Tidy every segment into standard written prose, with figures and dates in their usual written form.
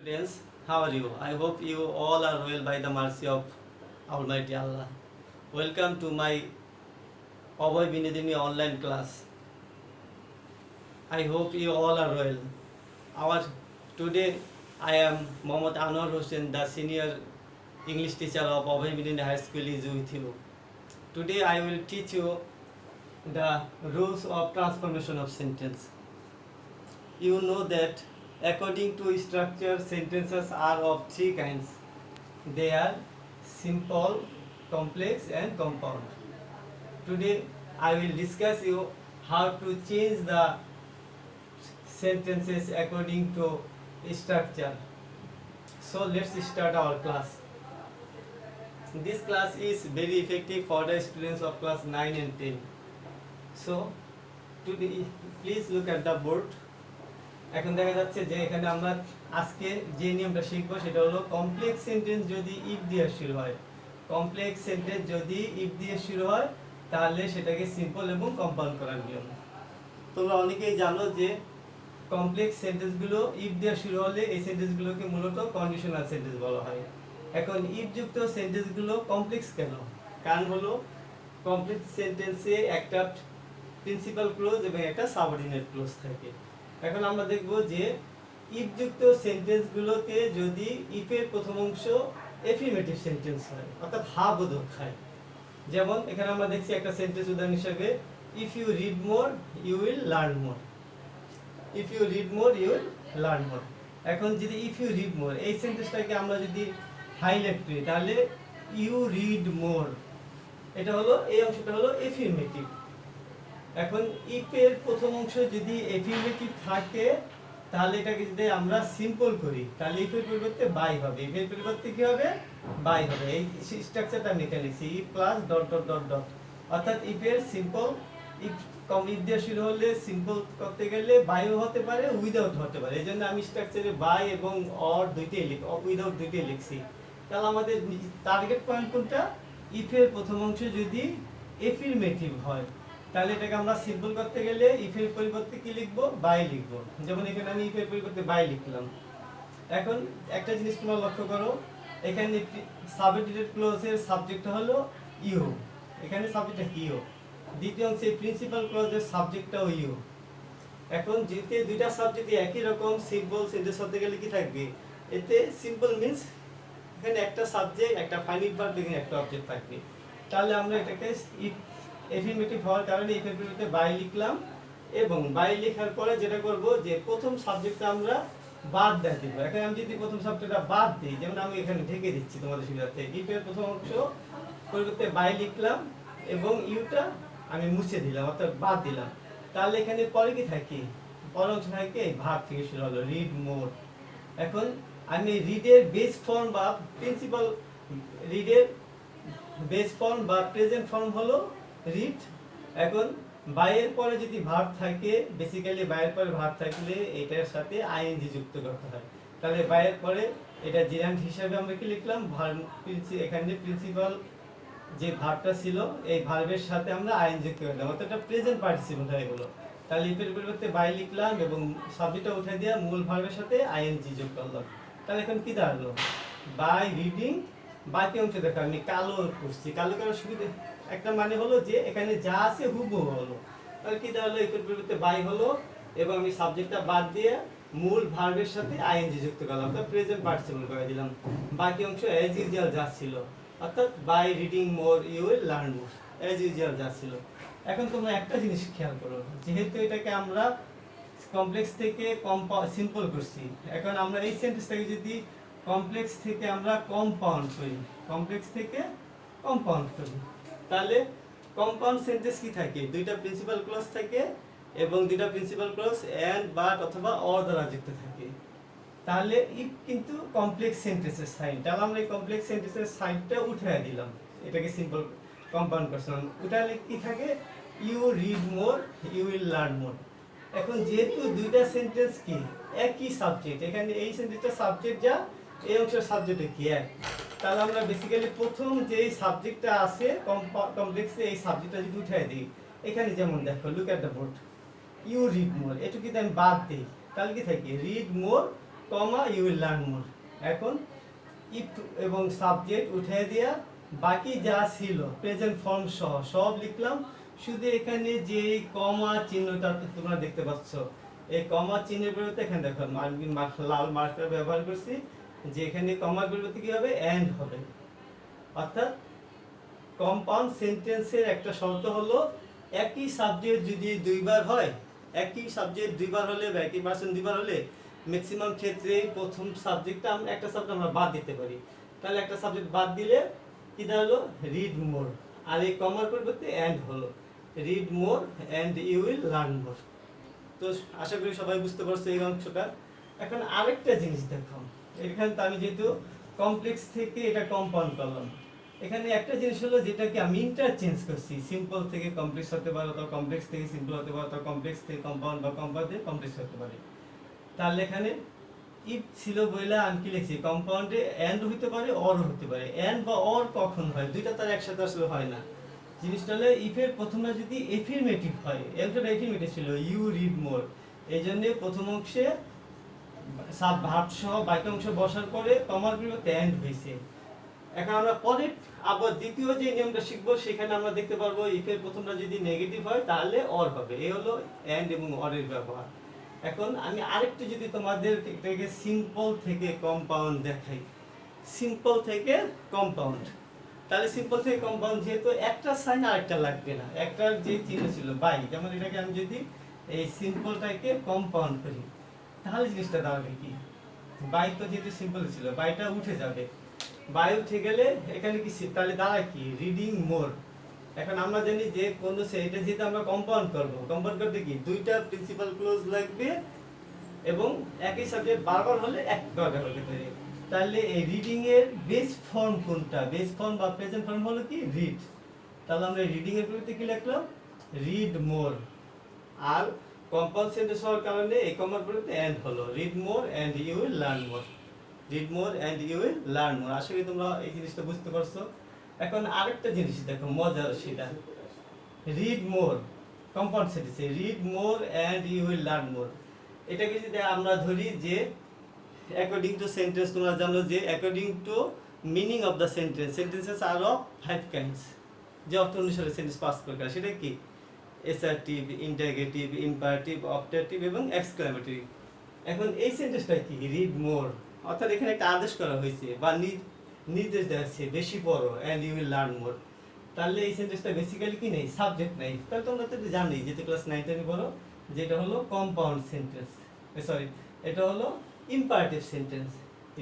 Friends, how are you? I hope you all are well by the mercy of Almighty Allah. Welcome to my Abhay Binodini online class. I hope you all are well. Our today I am Mohammad Anwar Hussain, the senior English teacher of Abhay Binodini High School is with you. Today I will teach you the rules of transformation of sentence. You know that according to structure, sentences are of three kinds. They are simple, complex and compound. Today I will discuss you how to change the sentences according to structure. So let's start our class. This class is very effective for the students of class 9 and 10. So today please look at the board. এখন দেখা যাচ্ছে যে এখানে আমরা আজকে যে নিয়মটা শিখব সেটা হলো কমপ্লেক্স সেন্টেন্স যদি ইফ দিয়ে শুরু হয়, কমপ্লেক্স সেন্টেন্স যদি ইফ দিয়ে শুরু হয় তাহলে সেটাকে সিম্পল এবং কম্পাউন্ড করার নিয়ম। তোমরা অনেকেই জানো যে কমপ্লেক্স সেন্টেন্সগুলো ইফ দিয়ে শুরু হলে এই সেন্টেন্সগুলোকে মূলত কন্ডিশনাল সেন্টেন্স বলা হয়। এখন ইফ যুক্ত সেন্টেন্সগুলো কমপ্লেক্স কেন? কারণ হলো কমপ্লেক্স সেন্টেন্সে একটা প্রিন্সিপাল ক্লোজ এবং একটা সাবঅর্ডিনেট ক্লোজ থাকে। এখন আমরা দেখব যে ইফ যুক্ত সেন্টেন্সগুলোতে যদি ইফের প্রথম অংশ এফার্মেটিভ সেন্টেন্স হয় অর্থাৎ হা বোধক হয়, যেমন এখানে আমরা দেখছি একটা সেন্টেন্স উদাহরণ হিসেবে if you read more you will learn more, if you read more you will learn more. এখন যদি ইফ ইউ রিড মোর এই সেন্টেন্সটাকে আমরা যদি হাইলাইট করি তাহলে ইউ রিড মোর, এটা হলো এই অংশটা হলো এফার্মেটিভ। এখন ইফের প্রথম অংশ যদি এফার্মেটিভ থাকে তাহলে এটাকে যদি আমরা সিম্পল করি তাহলে ইফের পরিবর্তে বাই হবে, ইফের পরিবর্তে কি হবে? বাই হবে। এই স্ট্রাকচারটা আমি এখানে লিখছি if plus dot dot dot dot, অর্থাৎ ইফের সিম্পল ইফ কম ইফ দিয়ে শুরু হলে সিম্পল করতে গেলে বাইও হতে পারে উইদাউট হতে পারে, এই জন্য আমি স্ট্রাকচারে বাই এবং অর দুইটাই উইদাউট দুইটাই লিখছি। তাহলে আমাদের টার্গেট পয়েন্ট কোনটা? ইফের প্রথম অংশ যদি এফার্মেটিভ হয় তাহলে এটাকে আমরা সিম্পল করতে গেলে ইফের পরিবর্তে কি লিখবো? বাই লিখবো। যেমন এখানে আমি ইফের পরিবর্তে বাই লিখলাম। এখন একটা জিনিস তোমরা লক্ষ্য করো, এখানে সাবঅর্ডিনেট ক্লজের সাবজেক্ট হলো ইউ, এখানে সাবজেক্টটা কি ইউ, দ্বিতীয় অংশে প্রিন্সিপাল ক্লজের সাবজেক্টটাও ইউ। এখন যেতে দুইটা সাবজেক্ট একই রকম সিম্পল সেন্টেন্স হতে গেলে কি থাকবে? এতে সিম্পল মিন্স এখানে একটা সাবজেক্ট একটা ফাইনাইট ভার্ব এখানে একটা অবজেক্ট থাকবে। তাহলে আমরা এটাকে এফার্মেটিভ হওয়ার কারণে ইফের পরিবর্তে বাই লিখলাম এবং বাই লেখার পরে যেটা করব যে প্রথম সাবজেক্টটা আমরা বাদ দিয়ে দেব। এখন আমি যদি প্রথম সাবজেক্টটা বাদ দিই, যেমন আমি এখানে ঢেকে দিচ্ছি তোমাদের সুবিধার্থে, ইফের প্রথম অংশ পরিবর্তে বাই লিখলাম এবং ইউটা আমি মুছে দিলাম অর্থাৎ বাদ দিলাম, তাহলে এখানে পরে কি থাকে? পরের অংশ থাকে ভার্ব থেকে শুরু হলো রিড মোর। এখন আমি রিডের বেস ফর্ম বা প্রিন্সিপাল রিডের বেস ফর্ম বা প্রেজেন্ট ফর্ম হলো রিড। এখন বাইয়ের পরে যদি ভার্ব থাকে, বেসিক্যালি বাইয়ের পরে ভার্ব থাকলে এটার সাথে আইএনজি যুক্ত করতে হয়। তাহলে বাইয়ের পরে এটা জিরান্ট হিসাবে আমরা কি লিখলাম? ভার্ব এখানে প্রিন্সিপাল যে ভার্বটা ছিল এই ভার্বের সাথে আমরা আইএনজি যুক্ত করলাম, অর্থাৎ এটা প্রেজেন্ট পার্টিসিপল হয়ে গেল। তাহলে ইফের পরিবর্তে বাই লিখলাম এবং সাবজেক্টটা উঠে দিয়ে মূল ভার্বের সাথে আইএনজি যোগ করলাম। তাহলে এখন কি দাঁড়ালো? By reading. বাকি অংশ দেখো আমি কালো করছি, কালো করার সুবিধা একটা মানে হলো যে এখানে যা আছে হুবহু হলো। তাহলে কি দাঁড়ালো? এর পরিবর্তে বাই হলো এবং আমি সাবজেক্টটা বাদ দিয়ে মূল ভার্বের সাথে আইএনজি যুক্ত করলাম, অর্থাৎ প্রেজেন্ট পার্টিসিপল করে দিলাম। বাকি অংশ অ্যাজ ইউজুয়াল যা ছিল, অর্থাৎ by reading more you will learn more, as usual যা ছিল। এখন তোমরা একটা জিনিস খেয়াল করো, যেহেতু এটাকে আমরা কমপ্লেক্স থেকে সিম্পল করছি, এখন আমরা এই সেন্টেন্সটাকে যদি কমপ্লেক্স থেকে আমরা কম্পাউন্ড করি, কমপ্লেক্স থেকে কম্পাউন্ড করি, তাহলে কম্পাউন্ড সেন্টেন্স কি থাকে? দুইটা প্রিন্সিপাল ক্লজ থাকে এবং দুইটা প্রিন্সিপাল ক্লজ এন্ড বাট অথবা অর দ্বারা যুক্ত থাকে। তাহলে ইফ কিন্তু কমপ্লেক্স সেন্টেন্সের সাইন, তাহলে আমরা এই কমপ্লেক্স সেন্টেন্সের সাইনটা উঠিয়ে দিলাম, এটাকে সিম্পল কম্পাউন্ড করছিলাম। উঠালে কি থাকে? You read more you will learn more. এখন যেহেতু দুইটা সেন্টেন্স কি একই সাবজেক্ট, এখানে এই সেন্টেন্সটা সাবজেক্ট যা, এই অংশের সাবজেক্টে কি এক, তাহলে আমরা বেসিক্যালি প্রথম যে সাবজেক্টটা আছে কমপ্লেক্সে এই সাবজেক্টটা যদি উঠাই দিই, এখানে যেমন দেখো look at the board you read more, এটুকু যদি আমি বাদ দিই তাহলে কি থাকে? Read more comma you will learn more. এখন ইফ এবং সাবজেক্ট উঠে দিয়া বাকি যা ছিল প্রেজেন্ট ফর্ম সহ সব লিখলাম। শুধু এখানে যে কমা চিহ্নটা তোমরা দেখতে পাচ্ছ, এই কমা চিহ্নের পরিবর্তে এখানে দেখো লাল মার্কার ব্যবহার করছি, যে এখানে কমার পরিবর্তে কি হবে, এন্ড হবে। অর্থাৎ কম্পাউন্ড সেন্টেন্সের একটা শর্ত হলো একই সাবজেক্ট যদি দুইবার হয়, একই সাবজেক্ট দুইবার হলে বা একই পার্সন দুইবার হলে ম্যাক্সিমাম ক্ষেত্রে প্রথম সাবজেক্টটা আমরা একটা সাবজেক্ট আমরা বাদ দিতে পারি। তাহলে একটা সাবজেক্ট বাদ দিলে কি দাঁড়ালো, রিড মোর। আর এই কমার পরিবর্তে এন্ড হলো, read more and you will learn more. তো আশা করি সবাই বুঝতে পারছো এই অংশটা। এখন আরেকটা জিনিস দেখো, এখানে তো আমি যেহেতু কমপ্লেক্স থেকে এটা কম্পাউন্ড করলাম, এখানে একটা জিনিস হলো যেটাকে আমি ইন্টারচেঞ্জ করছি, সিম্পল থেকে কমপ্লেক্স হতে পারে, অথবা কমপ্লেক্স থেকে সিম্পল হতে পারে, অথবা কমপ্লেক্স থেকে কম্পাউন্ড বা কম্পাউন্ড থেকে কমপ্লেক্স হতে পারে। তাহলে এখানে ইফ ছিল বইলা আমি কি লিখছি, কম্পাউন্ডে এন্ড হতে পারে, অর হতে পারে। এন্ড বা অর কখন হয়, দুইটা তার একসাথে আসলে হয় না। জিনিসটা হলো ইফের প্রথমটা যদি এফিরমেটিভ হয়, এমটা এফিরমেটিভ ছিল ইউ রিড মোর, এই জন্য প্রথম অংশে সাব ভার্ব সহ বাকি অংশ বসার পরে কমার পরিবর্তে এন্ড হয়েছে। এখন আমরা পরে আবার দ্বিতীয় যে নিয়মটা শিখবো, সেখানে আমরা দেখতে পারবো ইফের প্রথমটা যদি নেগেটিভ হয় তাহলে অর হবে। এই হলো এন্ড এবং অরের ব্যবহার। এখন আমি আরেকটু যদি তোমাদের থেকে সিম্পল থেকে কম্পাউন্ড দেখাই, সিম্পল থেকে কম্পাউন্ড, তাহলে সিম্পল থেকে কম্পাউন্ড যেহেতু একটা সাইন আরেকটা লাগবে না, একটার যে চিহ্ন ছিল বাই, যেমন এটাকে আমি যদি এই সিম্পলটাকে কম্পাউন্ড করি তাহলে জিনিসটা দাঁড়াবে কি, বাই তো যেহেতু সিম্পল ছিল বাইটা উঠে যাবে, বাই উঠে গেলে এখানে কি তাহলে দাঁড়ায় কি, রিডিং মোর। এখন আমরা জানি যে কোন এটা যেহেতু আমরা কম্পাউন্ড করব, কম্পাউন্ড করতে কি দুইটা প্রিন্সিপাল ক্লজ লাগবে এবং একই সাবজেক্ট বারবার হলে এক দরকার হতে পারে। তাহলে এই রিডিং এর বেস ফর্ম কোনটা, বেস ফর্ম বা প্রেজেন্ট ফর্ম হলো কি রিড। তাহলে আমরা রিডিং এর পরিবর্তে কি লিখলাম, রিড মোর। আর কম্পাউন্ড সেন্টেন্স হওয়ার কারণে এই কমার পরিবর্তে এন্ড হলো, read more and you will learn more, read more and you will learn more. আশা করি তোমরা এই জিনিসটা বুঝতে পারছো। এখন আরেকটা জিনিস দেখো মজার, সেটা read more compound sentence, read more and you will learn more. এটাকে যদি আমরা ধরি যে অ্যাকর্ডিং টু সেন্টেন্স, তোমরা জানো যে according to meaning of the sentence, sentences are of 5 kinds, যে অর্থ অনুসারে সেন্টেন্স পাস করে, সেটা কি অ্যাসার্টিভ, ইন্টারগেটিভ, ইম্পারেটিভ, অপটেটিভ এবং এক্সক্লেমেটরি। এখন এই সেন্টেন্সটা কি, রিড মোর, অর্থাৎ এখানে একটা আদেশ করা হয়েছে বা নির্দেশ দেওয়া হচ্ছে বেশি পড়ো and you will learn more. তাহলে এই সেন্টেন্সটা বেসিক্যালি কি নেই, সাবজেক্ট নাই। তাহলে তোমরা তো জানোই যেহেতু ক্লাস 9-10 পড়ো, যেটা হলো কম্পাউন্ড সেন্টেন্স, সরি এটা হলো imperative sentence,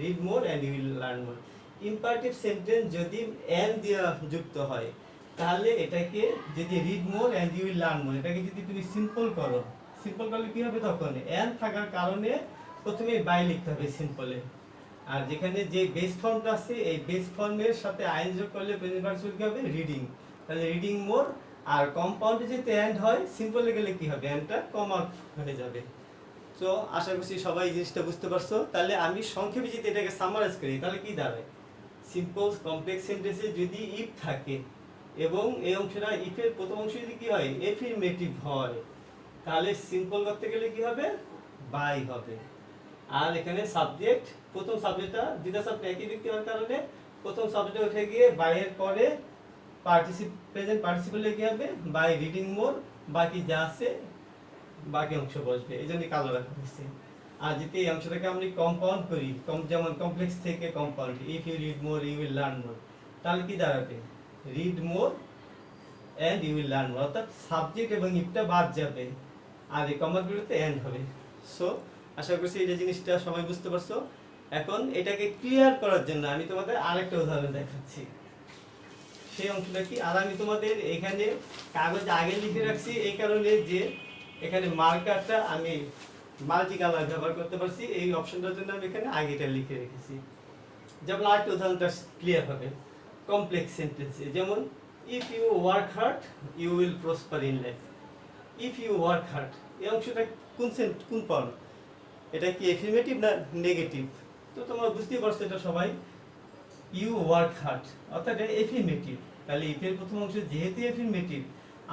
read more and you will learn more. Imperative sentence যদি এন্ড দিয়ে যুক্ত হয় তাহলে এটাকে যদি read more and you will learn more, এটাকে যদি তুমি সিম্পল করো, সিম্পল করলে কি হবে, তখন এন্ড থাকার কারণে প্রথমে বাই লিখতে হবে সিম্পলে। আর যেখানে যে বেস ফর্মটা আছে এই বেস ফর্মের সাথে আইন যোগ করলে প্রেজেন্ট পার্টিসিপল কি হবে, রিডিং। তাহলে রিডিং মোর। আর কম্পাউন্ডে যদি এন্ড হয় সিম্পলে গেলে কি হবে, এন্ডটা কমা হয়ে যাবে। তো আশা করছি সবাই এই জিনিসটা বুঝতে পারছো। তাহলে আমি সংক্ষেপে যদি এটাকে সামারাইজ করি তাহলে কি দাঁড়ায়, সিম্পল কমপ্লেক্স সেন্টেন্সে যদি ইফ থাকে এবং এই অংশটা ইফের প্রথম অংশ যদি কি হয় এফিরমেটিভ হয়, তাহলে সিম্পল করতে গেলে কি হবে, বাই হবে। আর এখানে সাবজেক্ট, প্রথম সাবজেক্টটা দুইটা সাবজেক্ট একই ব্যক্তি হওয়ার কারণে প্রথম সাবজেক্টে উঠে গিয়ে বাইয়ের পরে প্রেজেন্ট পার্টিসিপলে কি হবে, বাই রিডিং মোর, বাকি যা আছে বাকি অংশ বসবে, এই জন্য কালো রাখা হয়েছে। আর যদি এই অংশটাকে আমরা কম্পাউন্ড করি, যেমন কমপ্লেক্স থেকে compound, if you read more you will learn more, তাহলে কি দাঁড়াবে, read more and you will learn more, অর্থাৎ সাবজেক্ট এবং ইফটা বাদ যাবে আর এই কমার বিরুদ্ধে এন্ড হবে। সো আশা করছি এই জিনিসটা সবাই বুঝতে পারছো। এখন এটাকে ক্লিয়ার করার জন্য আমি তোমাদের আরেকটা উদাহরণ দেখাচ্ছি। সেই অংশটা কি, আর আমি তোমাদের এখানে কাগজ আগে লিখে রাখছি এই কারণে যে এখানে মার্কারটা আমি মাল্টি কালার ব্যবহার করতে পারছি, এই অপশনটার জন্য আমি এখানে আগেটা লিখে রেখেছি। যেমন আরেকটা উদাহরণটা ক্লিয়ার হবে কমপ্লেক্স সেন্টেন্সে, যেমন if you work hard you will prosper in life. If you work hard এই অংশটা কোন ফর্ম, এটা কি এফিরমেটিভ না নেগেটিভ? তো তোমরা বুঝতেই পারছো এটা সবাই, ইউ ওয়ার্ক হার্ড অর্থাৎ এটা এফিরমেটিভ। তাহলে ইফের প্রথম অংশ যেহেতু এফিরমেটিভ,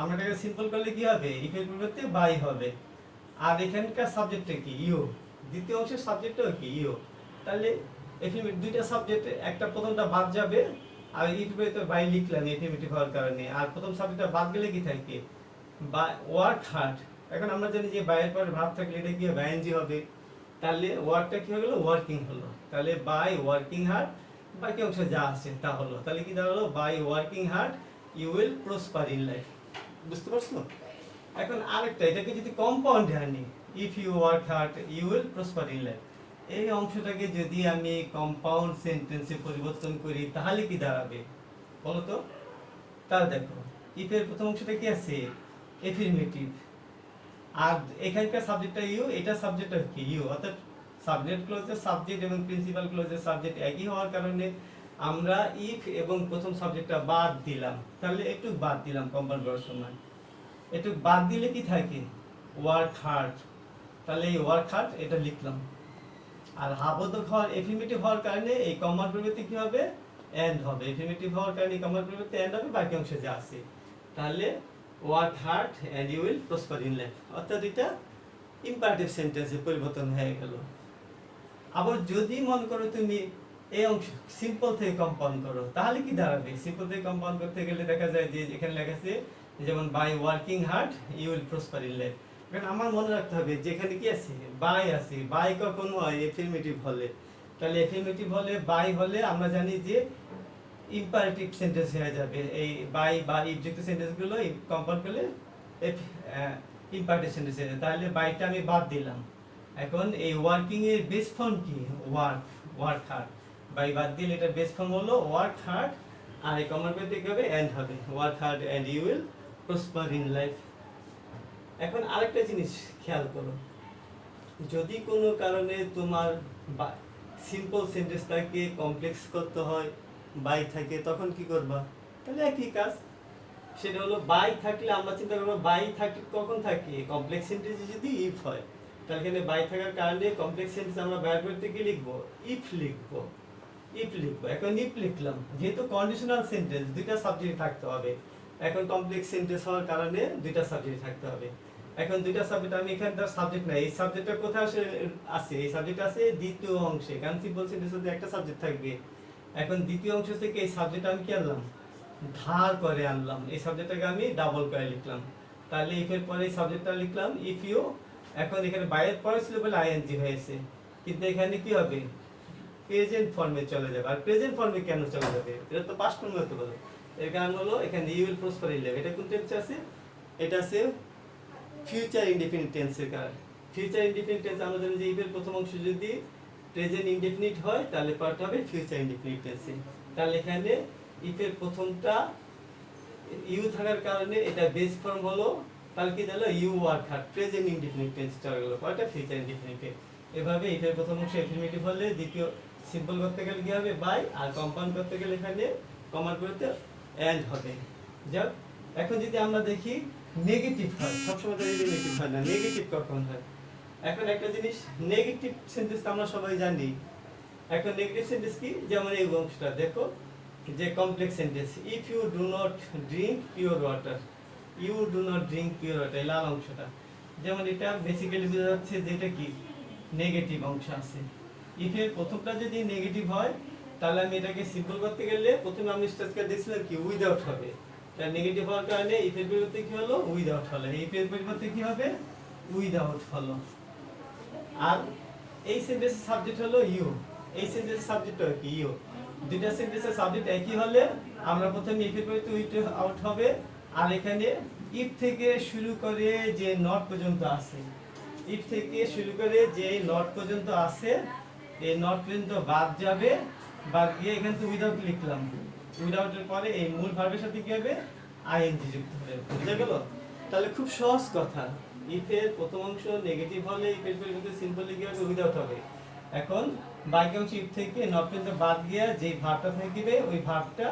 আমরা এটাকে সিম্পল করলে কি হবে, ইফের পরিবর্তে বাই হবে। আর এখানকার সাবজেক্টটা কি, ইউ, দ্বিতীয় অংশের সাবজেক্টটাও কি ইউ, তাহলে এফিমেটিভ দুইটা সাবজেক্ট, একটা প্রথমটা বাদ যাবে, আর ইফে তো বাই লিখলাম এফিমেটিভ হওয়ার কারণে, আর প্রথম সাবজেক্টটা বাদ গেলে কি থাকে বা ওয়ার্ক হার্ড। এখন আমরা জানি যে বাইয়ের পরে ভাব থাকলে এটা কি হবে আইএনজি হবে, তাহলে ওয়ার্কটা কি হয়ে গেল ওয়ার্কিং হলো, তাহলে বাই ওয়ার্কিং হার্ড বাকি অংশে যা আছে তা হলো, তাহলে কি দাঁড়ালো by working hard you will prosper in life. বুঝতে পারছো? এখন আরেকটা, এটাকে যদি কম্পাউন্ডে আনি, if you work hard you will prosper in life, এই অংশটাকে যদি আমি কম্পাউন্ড সেন্টেন্সে পরিবর্তন করি তাহলে কি দাঁড়াবে বলো তো? তাহলে দেখো ইফের প্রথম অংশটা কি আছে এফিরমেটিভ, আর এখানকার সাবজেক্টটা ইউ, এটা সাবজেক্টটা কি ইউ, অর্থাৎ সাবজেক্ট ক্লজের সাবজেক্ট এবং প্রিন্সিপাল ক্লজের সাবজেক্ট একই হওয়ার কারণে আমরা ইফ এবং প্রথম সাবজেক্টটা বাদ দিলাম, তাহলে একটু বাদ দিলাম কম্পাউন্ড করার সময়, একটু বাদ দিলে কি থাকে ওয়ার্ক হার্ড, তাহলে এই ওয়ার্ক হার্ড এটা লিখলাম। আর আবদ্ধক হওয়ার এফিমেটিভ হওয়ার কারণে এই কমার পরিবর্তে কি হবে এন্ড হবে, এফিমেটিভ হওয়ার কারণে কমার পরিবর্তে এন্ড হবে, বাকি অংশে যা আছে, তাহলে work hard and you will prosper in life, অর্থাৎ এটা ইম্পারেটিভ সেন্টেন্সে পরিবর্তন হয়ে গেল। আবার যদি মনে করো তুমি এই অংশ সিম্পল থেকে কম্পাউন্ড করো তাহলে কি দাঁড়াবে, সিম্পল থেকে কম্পাউন্ড করতে গেলে দেখা যায় যে এখানে লেখা আছে যেমন by working hard you will prosper in life. এখন আমার মনে রাখতে হবে যেখানে কি আছে বাই আছে, বাই কখন হয় এফিরমেটিভ হলে, তাহলে এফিরমেটিভ হলে বাই হলে আমরা জানি যে ইম্পারেটিভ সেন্টেন্স হয়ে যাবে, এই বাই বা ইবযুক্ত সেন্টেন্সগুলো কম্পাউন্ড করলে ইম্পারেটিভ সেন্টেন্স হয়ে যাবে, তাহলে বাইটা আমি বাদ দিলাম। এখন এই ওয়ার্কিং এর বেস ফর্ম কি ওয়ার্ক হার্ড, বাই বাদ দিলে এটা বেস ফর্ম হলো ওয়ার্ক হার্ড, আর এই কমার করতে কি হবে এন্ড হবে, work hard and you will prosper in life. এখন আরেকটা জিনিস খেয়াল করো, যদি কোনো কারণে তোমার সিম্পল সেন্টেন্সটাকে কমপ্লেক্স করতে হয় বাই থাকে, তখন কি করবা, তাহলে একই কাজ, সেটা হলো বাই থাকলে আমরা চিন্তা করবো বাই থাকলে কখন থাকে কমপ্লেক্স সেন্টেন্সে যদি ইফ হয়, তাহলে এখানে বাই থাকার কারণে কমপ্লেক্স সেন্টেন্স আমরা বের করতে কি লিখবো ইফ লিখবো, এখন ইফ লিখলাম, যেহেতু কন্ডিশনাল সেন্টেন্স দুইটা সাবজেক্ট থাকতে হবে, এখন কমপ্লেক্স সেন্টেন্স হওয়ার কারণে দুইটা সাবজেক্ট থাকতে হবে। এখন দুইটা সাবজেক্ট, আমি এখানে তার সাবজেক্ট নাই, এই সাবজেক্টটা কোথায় আছে এই সাবজেক্ট আছে দ্বিতীয় অংশে, কারণ সিম্পল সেন্টেন্সে একটা সাবজেক্ট থাকবে। এখন দ্বিতীয় অংশ থেকে এই সাবজেক্ট আমি কি আনলাম ধার করে আনলাম, এই সাবজেক্টটাকে আমি ডাবল করে লিখলাম, তাহলে ইফের পরে এই সাবজেক্টটা লিখলাম ইফ ইউ, এখন এখানে বাইরের পরে ছিল বলে আইএনজি হয়েছে, কিন্তু এখানে কি হবে প্রেজেন্ট ফর্মে চলে যাবে। আর প্রেজেন্ট ফর্মে কেন চলে যাবে, এটা তো পাস্ট ফর্মে হতে পারে, এর কারণ হলো এখানে you will prosper in life, এটা কোন টেন্সে আছে, এটা আছে ফিউচার ইনডিফিনিট টেন্সের কারণ। ফিউচার ইনডিফিনিট টেন্স আমরা জানি যে ইফের প্রথম অংশ যদি প্রেজেন্ট ইনডিফিনিট হয় তাহলে পরটা হবে ফিউচার ইনডিফিনিট টেন্সে, তাহলে এখানে ইফের প্রথমটা ইউ থাকার কারণে এটা বেস ফর্ম হলো, তাহলে কি হলো you work hard, present indefinite tense চলে গেল, পরটা ফিউচার ইনডিফিনিট। এভাবে ইফের প্রথম অংশ এফিরমেটিভ হলে দ্বিতীয় সিম্পল করতে গেলে কি হবে বাই, আর কম্পাউন্ড করতে গেলে এখানে কমার করতে এন্ড হবে। যাক, এখন যদি আমরা দেখি নেগেটিভ হয়, সবসময় তো নেগেটিভ হয় না, নেগেটিভ কখন হয়। এখন একটা জিনিস নেগেটিভ সেন্টেন্স আমরা সবাই জানি, এখন নেগেটিভ সেন্টেন্স কি, যেমন এই অংশটা দেখো যে complex sentence, if you do not drink pure water, you do not drink pure water, এই লাল অংশটা, যেমন এটা বেসিক্যালি বোঝা যাচ্ছে যে এটা কি নেগেটিভ অংশ আছে। ইফ এর প্রথমটা যদি নেগেটিভ হয় তাহলে আমি এটাকে সিম্পল করতে গেলে প্রথমে আমি স্ট্রাকচার দেখছিলাম কি উইদাউট হবে, তার নেগেটিভ হওয়ার কারণে ইফ এর পরিবর্তে কি হলো উইদাউট হলো, ইফ এর পরিবর্তে কি হবে উইদাউট হলো। আর এই সেন্টেন্সের সাবজেক্ট হলো ইউ, এই সেন্টেন্সের সাবজেক্ট হলো কি ইউ, দুইটা সেন্টেন্সের সাবজেক্ট একই হলে আমরা প্রথমে ইফ এর পরিবর্তে উইদাউট হবে, আর এখানে ইফ থেকে শুরু করে যে নট পর্যন্ত আছে, ইফ থেকে শুরু করে যে নট পর্যন্ত আছে এই নট পর্যন্ত বাদ যাবে, বাদ গিয়ে এখানে তো উইদাউট লিখলাম, উইদাউটের পরে এই মূল ভার্বের সাথে কি হবে আইএনজি যুক্ত হবে, বুঝা গেল? তাহলে খুব সহজ কথা, ইফ এর প্রথম অংশ নেগেটিভ হলে ইফ এর পরিবর্তে সিম্পল লিখে হবে উইদাউট হবে। এখন বাকি অংশ ইফ থেকে নট পর্যন্ত বাদ গিয়ে যে ভার্বটা থাকবে ওই ভার্বটা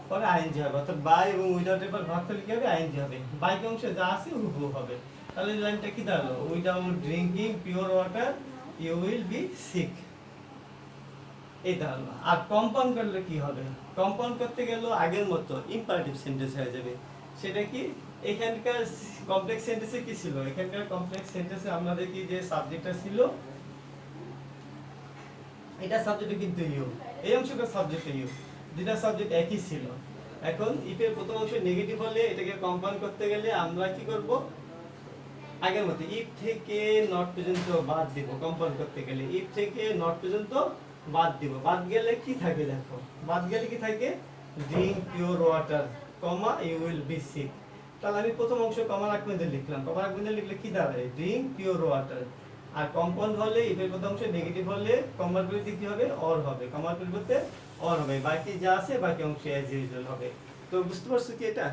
পরে আইএনজি হবে, অর্থাৎ বাই এবং উইদাউটের পর ভার্বটা লিখে হবে আইএনজি হবে, বাকি অংশে যা আছে হুবহু হবে। তাহলে লাইনটা কি দাঁড়ালো, without drinking pure water you will be sick, এই দাঁড়ালো। আর কম্পাউন্ড করলে কি হবে, কম্পাউন্ড করতে গেলে আগের মতো ইম্পারেটিভ সেন্টেন্স হয়ে যাবে, সেটা কি এখানকার কমপ্লেক্স সেন্টেন্সে কি ছিল, এখানকার কমপ্লেক্স সেন্টেন্সে আমরা দেখি যে সাবজেক্টটা ছিল এটা সাবজেক্টে কিন্তু ইউ, এই অংশটা সাবজেক্টে ইউ, দুটা সাবজেক্ট একই ছিল। এখন ইফ এর প্রথম অংশ নেগেটিভ হলে এটাকে কম্পাউন্ড করতে গেলে আমরা কি করব, আগের মতো ইফ থেকে নট পর্যন্ত বাদ দিব। কম্পাউন্ড করতে গেলে ইফ থেকে নট পর্যন্ত বাদ দিব। বাদ গেলে কি থাকে দেখো, বাদ গেলে কি থাকে, drink pure water comma you will be sick. তাহলে আমি প্রথম অংশ কমা রাখবেন লিখলাম, কমা রাখবেন লিখলে কি দাঁড়ায়, ড্রিঙ্ক পিওর ওয়াটার। আর কম্পাউন্ড হলে ইফ এর প্রথম অংশ নেগেটিভ হলে কমার পরিবর্তে কি হবে, অর হবে, কমার পরিবর্তে অর হবে, বাকি যা আছে বাকি অংশ অ্যাজ ইউজুয়াল হবে। তো বুঝতে পারছো কি এটা,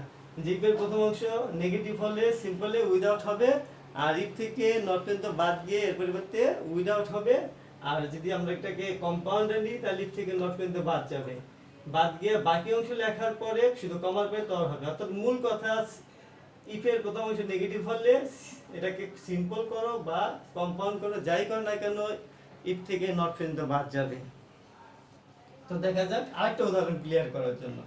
যে ইফ এর প্রথম অংশ নেগেটিভ হলে সিম্পলি উইদাউট হবে, আর ইফ থেকে নট পর্যন্ত বাদ গিয়ে এর পরিবর্তে উইদাউট হবে। আর যদি আমরা এটাকে কম্পাউন্ডে নিই তাহলে ইফ থেকে নট পর্যন্ত বাদ যাবে, বাদ গিয়ে বাকি অংশ লেখার পরে শুধু কমার পরে তর হবে। অর্থাৎ মূল কথা, ইফ এর প্রথম অংশ নেগেটিভ হলে এটাকে সিম্পল করো বা কম্পাউন্ড করো, যাই করো না কেন ইফ থেকে নট পর্যন্ত বাদ যাবে। তো দেখা যাক আরেকটা উদাহরণ ক্লিয়ার করার জন্য।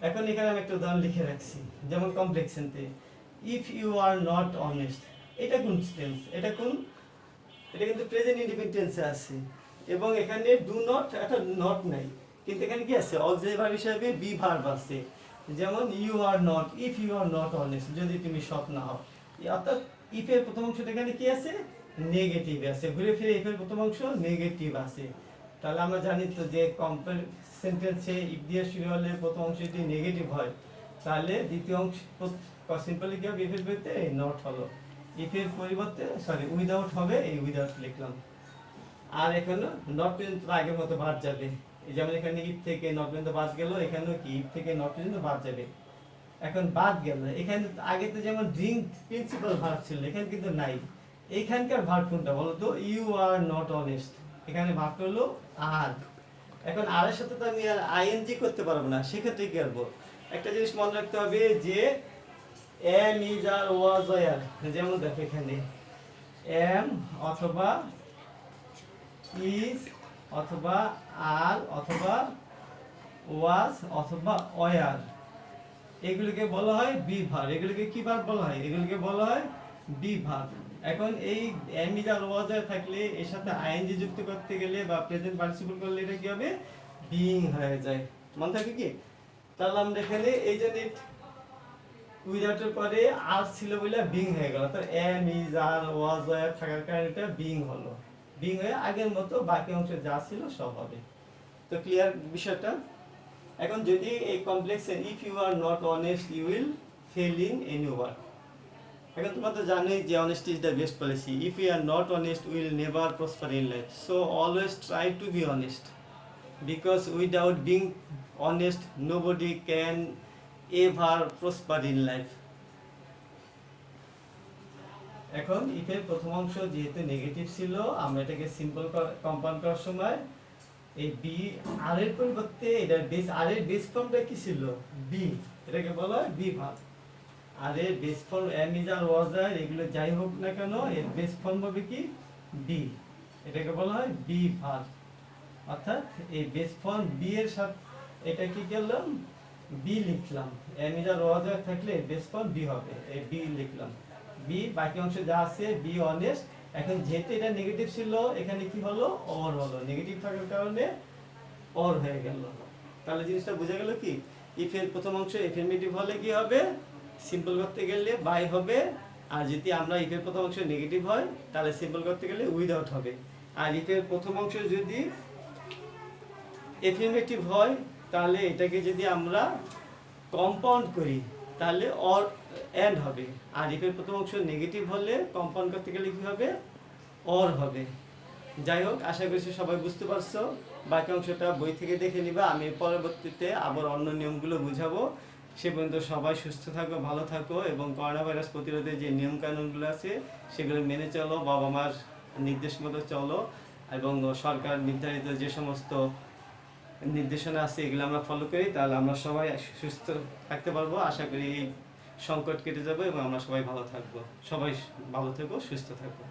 এখন এখানে আমি একটা উদাহরণ লিখে রাখছি, যেমন কমপ্লেক্সনতে if you are not honest, এটা কোন টেন্স, এটা কিন্তু প্রেজেন্ট ইনডিফিনিট টেন্সে আছে, এবং এখানে ডু নট একটা নট নাই, কিন্তু এখানে কি আছে, অক্সিলারি ভার্ব হিসেবে বি ভার্ব আছে। যেমন you are not, if you are not honest, যদি তুমি সৎ না হও। অর্থাৎ ইফ এর প্রথম অংশটা এখানে কি আছে, নেগেটিভ আছে, ঘুরে ফিরে ইফ এর প্রথম অংশ নেগেটিভ আছে। তাহলে আমরা জানি তো যে কমপ্লেক্স সেন্টেন্সে ইফ দিয়ে শুরু হলে প্রথম অংশ যদি নেগেটিভ হয় তাহলে দ্বিতীয় অংশ সিম্পলি কি হবে, ইফ এর পরিবর্তে নট হলো, ইফ এর পরিবর্তে উইদাউট হবে, এই উইদাউট লিখলাম। আর এখানে নট পর্যন্ত আগের মতো বাদ যাবে, যেমন এখানে ইফ থেকে নট পর্যন্ত বাদ গেল, এখানেও কি ইফ থেকে নট পর্যন্ত বাদ যাবে। এখন বাদ গেল, এখানে আগে তো যেমন ড্রিঙ্ক প্রিন্সিপাল ভার্ব ছিল, এখানে কিন্তু নাই। এইখানকার ভার্ব কোনটা বলো তো, ইউ আর নট অনেস্ট, এখানে ভার্ব হলো আর। এখন আর এর সাথে তো আমি আর আইএনজি করতে পারবো না, সেক্ষেত্রে কি করবো, একটা জিনিস মনে রাখতে হবে যে am is are was were, যেমন দেখো এখানে এম অথবা ইজ অথবা আর অথবা ওয়াজ অথবা ওয়ার, এগুলিকে বলা হয় বি ভার্ব। এগুলিকে কি ভার্ব বলা হয়, এগুলিকে বলা হয় বি ভার্ব। এখন এই এম ইজ আর ওয়াজ আর থাকলে এর সাথে আইএনজি যুক্ত করতে গেলে বা প্রেজেন্ট পার্টিসিপল করলে এটা কি হবে, বিইং হয়ে যায়। মনে থাকে কি, তাহলে আমরা এখানে এই যে উইদাউট এর পরে আর ছিল বলে বিং হয়ে গেল, তো am is are was were থাকার কারণে এটা বিং হলো, বিং হয়ে আগের মতো বাকি অংশ যা ছিল সব হবে। তো ক্লিয়ার বিষয়টা। এখন যদি এই কমপ্লেক্সে if you are not honest you will fail in any work, এখন তোমরা তো জানোই যে honesty is the best policy, if you are not honest will never prosper in life, so always try to be honest, because without being honest nobody can ever prosper in life. এখন if এর প্রথম অংশ যেহেতু negative ছিল, আমরা এটাকে simple compound করার সময় এই বি আর এর পরিবর্তে এটার বেস, আর এর বেস ফর্মটা কি ছিল, বি, এটাকে বলা হয় বি ভার্ব। আর এর base form am is are was আর এগুলো যাই হোক না কেন এর বেস ফর্ম হবে কি বি, এটাকে বলা হয় বি ভার্ব। অর্থাৎ এই বেস ফর্ম বি এর সাথে এটা কি করলাম, বি লিখলাম, এম ইজ আর ওয়াজ আর থাকলে বেস ফর্ম বি হবে, এই বি লিখলাম, বি বাকি অংশ যা আছে বি অনেস্ট। এখন যেহেতু এটা নেগেটিভ ছিল এখানে কি হলো, অর হলো, নেগেটিভ থাকার কারণে অর হয়ে গেল। তাহলে জিনিসটা বোঝা গেল কি, ইফ এর প্রথম অংশ এফার্মেটিভ হলে কি হবে, সিম্পল করতে গেলে বাই হবে, আর যদি আমরা ইফ এর প্রথম অংশ নেগেটিভ হয় তাহলে সিম্পল করতে গেলে উইদাউট হবে। আর ইফ এর প্রথম অংশ যদি এফার্মেটিভ হয় তাহলে এটাকে যদি আমরা কম্পাউন্ড করি তাহলে অর এন্ড হবে, আর ইফ এর প্রথম অংশ নেগেটিভ হলে কম্পাউন্ড করতে গেলে কি হবে, অর হবে। যাই হোক, আশা করছি সবাই বুঝতে পারছো। বাকি অংশটা বই থেকে দেখে নিবা, আমি পরবর্তীতে আবার অন্য নিয়মগুলো বুঝাবো। সে পর্যন্ত সবাই সুস্থ থাকো, ভালো থাকো, এবং করোনা ভাইরাস প্রতিরোধে যে নিয়ম কানুনগুলো আছে সেগুলো মেনে চলো, বাবা মার নির্দেশ মতো চলো, এবং সরকার নির্ধারিত যে সমস্ত নির্দেশনা আছে এগুলো আমরা ফলো করি, তাহলে আমরা সবাই সুস্থ থাকতে পারবো। আশা করি এই সংকট কেটে যাবে এবং আমরা সবাই ভালো থাকবো। সবাই ভালো থেকো, সুস্থ থাকো।